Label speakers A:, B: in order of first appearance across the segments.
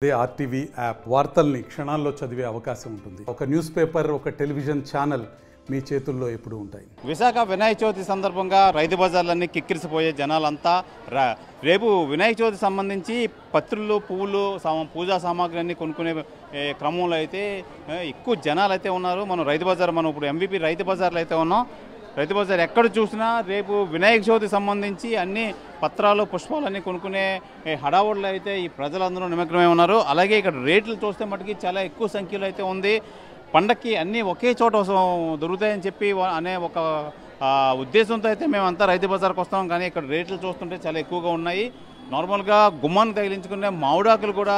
A: అదే RTV app వార్తల్ని క్షణాల్లో చదివే అవకాశం ఉంటుంది. ఒక న్యూస్ పేపర్, ఒక టెలివిజన్ ఛానల్ మీ చేతుల్లో ఎప్పుడూ ఉంటాయి.
B: విశాఖ వినాయక చవితి సందర్భంగా రైతు బజార్లన్నీ కిక్కిరిసిపోయే జనాలంతా రేపు వినాయక చవితి సంబంధించి పత్రులు, పువ్వులు, పూజా సామాగ్రి అన్నీ కొనుక్కునే క్రమంలో అయితే ఎక్కువ జనాలు అయితే ఉన్నారు. మనం రైతు బజార్, మనం ఇప్పుడు ఎంవీపీ రైతు బజార్లో అయితే ఉన్నాం. రైతు బజార్ ఎక్కడ చూసినా రేపు వినాయక చవితి సంబంధించి అన్ని పత్రాలు, పుష్పాలన్నీ కొనుక్కునే హడావుడిలో అయితే ఈ ప్రజలందరూ నిమగ్నమై ఉన్నారు. అలాగే ఇక్కడ రేట్లు చూస్తే మటుకి చాలా ఎక్కువ సంఖ్యలో అయితే ఉంది. పండక్కి అన్నీ ఒకే చోట దొరుకుతాయని చెప్పి అనే ఒక ఉద్దేశంతో అయితే మేమంతా రైతు బజార్కి వస్తాం. కానీ ఇక్కడ రేట్లు చూస్తుంటే చాలా ఎక్కువగా ఉన్నాయి. నార్మల్గా గుమ్మాన్ని తగిలించుకునే మామిడాకులు కూడా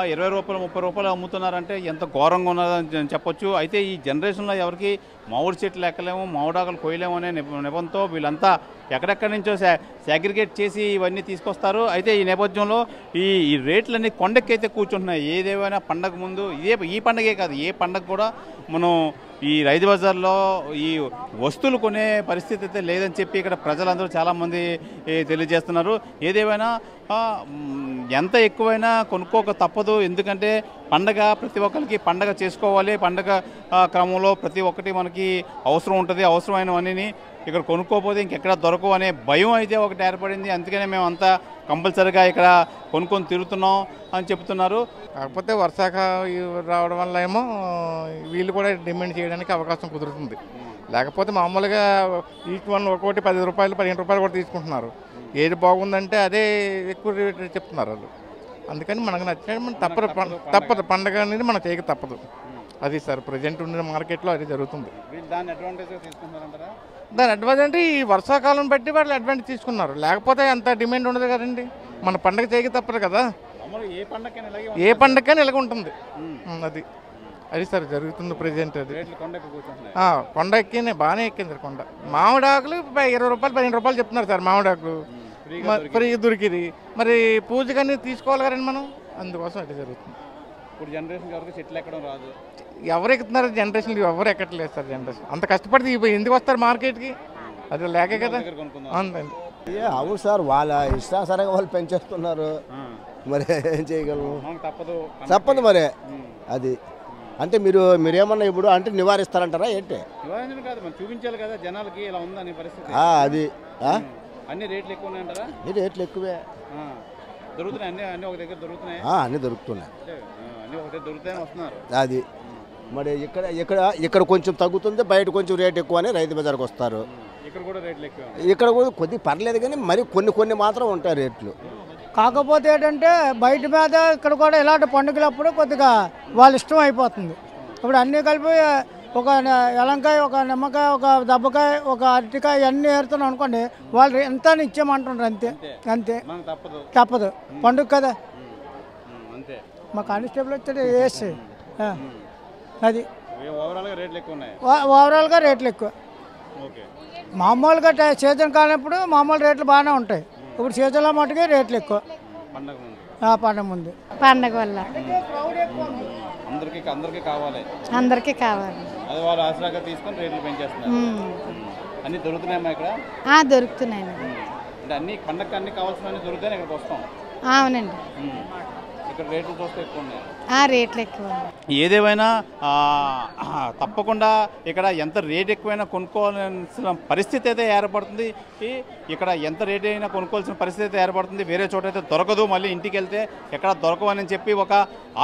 B: 20 రూపాయలు, 30 రూపాయలు అమ్ముతున్నారంటే ఎంత ఘోరంగా ఉన్నదని చెప్పొచ్చు. అయితే ఈ జనరేషన్లో ఎవరికి మామిడి చెట్లు ఎక్కలేము, మామిడాకులు కొయ్యలేము అనే నిబంధనతో వీళ్ళంతా ఎక్కడెక్కడి నుంచో సాగ్రిగేట్ చేసి ఇవన్నీ తీసుకొస్తారు. అయితే ఈ నేపథ్యంలో ఈ రేట్లన్నీ కొండెక్కైతే కూర్చుంటున్నాయి. ఏదేమైనా పండగ ముందు ఈ పండగే కాదు, ఏ పండగ కూడా మనం ఈ రైతు బజార్లో ఈ వస్తువులు కొనే పరిస్థితి అయితే లేదని చెప్పి ఇక్కడ ప్రజలందరూ చాలామంది తెలియజేస్తున్నారు. ఏదేమైనా ఎంత ఎక్కువైనా కొనుక్కోక తప్పదు. ఎందుకంటే పండగ ప్రతి ఒక్కరికి పండగ చేసుకోవాలి. పండగ క్రమంలో ప్రతి ఒక్కటి మనకి అవసరం ఉంటుంది. అవసరమైనవన్నీ ఇక్కడ కొనుక్కోకపోతే ఇంకెక్కడ దొరకవు అనే భయం అయితే ఒకటి ఏర్పడింది. అందుకనే మేము అంతా కంపల్సరీగా ఇక్కడ కొనుక్కొని తిరుగుతున్నాం అని చెప్తున్నారు.
C: కాకపోతే వర్షాక రావడం వల్ల ఏమో వీళ్ళు కూడా డిమాండ్ చేయడానికి అవకాశం కుదురుతుంది. లేకపోతే మామూలుగా ఈచ్ వన్ ఒక్కొక్కటి 10 రూపాయలు, 15 రూపాయలు కూడా తీసుకుంటున్నారు. ఏది బాగుందంటే అదే ఎక్కువ రేట్ చెప్తున్నారు వాళ్ళు. అందుకని మనకు నచ్చినట్టు మనం తప్పదు పండగ అనేది మనం చేయక తప్పదు. అది సార్ ప్రజెంట్ ఉన్న మార్కెట్లో అది జరుగుతుంది. దాని అడ్వాంటేజ్ అంటే ఈ వర్షాకాలం బట్టి వాళ్ళు అడ్వాంటేజ్ తీసుకున్నారు. లేకపోతే అంత డిమాండ్ ఉండదు కదండి. మన పండగ చేయక తప్పదు కదా. ఏ పండగకైనా ఇలాగ ఉంటుంది. అది సార్ జరుగుతుంది ప్రజెంట్. అది కొండ ఎక్కింది, బాగానే ఎక్కింది కొండ. మామిడాకులు 20 రూపాయలు, 15 రూపాయలు చెప్తున్నారు సార్ మామిడాకులు. ఫ్రీ దొరికింది. మరి పూజకన్నీ తీసుకోవాలి కదండి మనం. అందుకోసం అది జరుగుతుంది.
B: ఇప్పుడు జనరేషన్ ఎవరికి చెట్లు ఎక్కడం రాదు.
C: ఎవరు ఎక్కుతున్నారు జనరేషన్? ఎవరు ఎక్కట్లేదు సార్ జనరేషన్. అంత కష్టపడి ఎందుకు వస్తారు మార్కెట్కి? అది లేకే కదా.
D: అవును సార్, వాళ్ళ ఇష్టానుసారంగా వాళ్ళు పెంచేస్తున్నారు. మరి ఏం చేయగలము? తప్పదు మరి. అది అంటే మీరేమన్నా ఇప్పుడు అంటే నివారిస్తారంటారా ఏంటి?
B: చూపించాలి కదా జనాలకి ఇలా ఉందని పరిస్థితి.
D: అది
B: అన్ని రేట్లు ఎక్కువ ఉన్నాయంటారా?
D: రేట్లు ఎక్కువే
B: దొరుకుతున్నాయి. అన్ని ఒక దగ్గర దొరుకుతున్నాయి.
D: అన్ని దొరుకుతున్నాయి.
B: అన్ని ఒక దగ్గర దొరుకుతాయని వస్తున్నారు.
D: అది మరి ఇక్కడ కొంచెం తగ్గుతుంది, బయట కొంచెం రేట్ ఎక్కువ అని రైతు బజార్కి వస్తారు.
B: ఇక్కడ కూడా రేట్లు ఎక్కువ.
D: ఇక్కడ కూడా కొద్దిగా పర్లేదు కానీ మరి కొన్ని మాత్రం ఉంటాయి రేట్లు.
E: కాకపోతే ఏంటంటే బయట మీద ఇక్కడ కూడా ఇలాంటి పండుగలప్పుడు కొద్దిగా వాళ్ళ ఇష్టం అయిపోతుంది. ఇప్పుడు అన్నీ కలిపి ఒక ఎలంకాయ, ఒక నిమ్మకాయ, ఒక దెబ్బకాయ, ఒక అరటికాయ అన్నీ ఏరుతున్నాం అనుకోండి, వాళ్ళు ఎంత ఇచ్చామంటుండ్రు. అంతే తప్పదు. పండుగ కదా. మా కానిస్టేబుల్ వచ్చాడు వేసి అది ఓవరాల్గా రేట్లు ఎక్కువ. మామూలుగా సీజన్ కానప్పుడు మామూలు రేట్లు బాగానే ఉంటాయి. ఇప్పుడు సీజన్లో మటుకే రేట్లు ఎక్కువ. పండగ ముందు
F: పండగ వల్ల
B: అందరికీ కావాలి.
F: అది
B: వాళ్ళు ఆసరాగా తీసుకొని రేట్లు పెంచేస్తున్నారు. అన్ని దొరుకుతున్నాయమ్మా ఇక్కడ?
F: దొరుకుతున్నాయి.
B: అంటే అన్ని పండగకి అన్ని కావాల్సిన దొరుకుతాయి. ఇక్కడికి వస్తాం.
F: అవునండి.
B: ఇక్కడ రేట్లు చూస్తే ఎక్కువ ఉన్నాయి.
F: రేట్లు ఎక్కువ.
B: ఏదేమైనా తప్పకుండా ఇక్కడ ఎంత రేట్ ఎక్కువైనా కొనుక్కోవాల్సిన పరిస్థితి అయితే ఏర్పడుతుంది. ఇక్కడ ఎంత రేట్ అయినా కొనుక్కోవాల్సిన పరిస్థితి అయితే ఏర్పడుతుంది. వేరే చోట అయితే దొరకదు. మళ్ళీ ఇంటికి వెళ్తే ఎక్కడ దొరకవని చెప్పి ఒక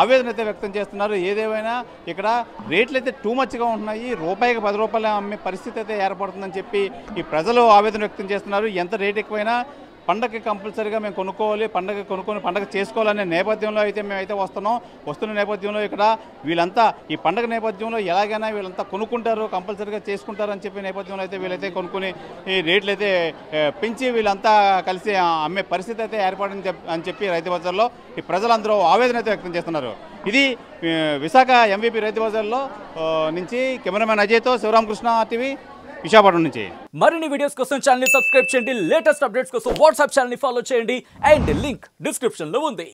B: ఆవేదన అయితే వ్యక్తం చేస్తున్నారు. ఏదేమైనా ఇక్కడ రేట్లు అయితే టూ మచ్గా ఉంటున్నాయి. రూపాయికి 10 రూపాయలు అమ్మే పరిస్థితి అయితే ఏర్పడుతుందని చెప్పి ఈ ప్రజలు ఆవేదన వ్యక్తం చేస్తున్నారు. ఎంత రేట్ ఎక్కువైనా పండగకి కంపల్సరీగా మేము కొనుక్కోవాలి, పండగ చేసుకోవాలనే నేపథ్యంలో అయితే మేమైతే వస్తున్న నేపథ్యంలో ఇక్కడ వీళ్ళంతా ఈ పండగ నేపథ్యంలో ఎలాగైనా వీళ్ళంతా కొనుక్కుంటారు, కంపల్సరీగా చేసుకుంటారు అని చెప్పి నేపథ్యంలో అయితే వీళ్ళైతే కొనుక్కుని ఈ రేట్లు అయితే పెంచి వీళ్ళంతా కలిసి అమ్మే పరిస్థితి అయితే ఏర్పడింది అని చెప్పి రైతు బజార్లో ఈ ప్రజలందరూ ఆవేదన అయితే వ్యక్తం చేస్తున్నారు. ఇది విశాఖ ఎంవీపీ రైతు బజార్లో నుంచి కెమెరామెన్ అజయ్తో శివరామకృష్ణ టీవీ విశాఖపట్నం నుంచి.
G: మరిన్ని వీడియోస్ కోసం ఛానల్ ని సబ్స్క్రైబ్ చేయండి. లేటెస్ట్ అప్డేట్స్ కోసం వాట్సాప్ ఛానల్ ని ఫాలో చేయండి. అండ్ లింక్ డిస్క్రిప్షన్ లో ఉంది.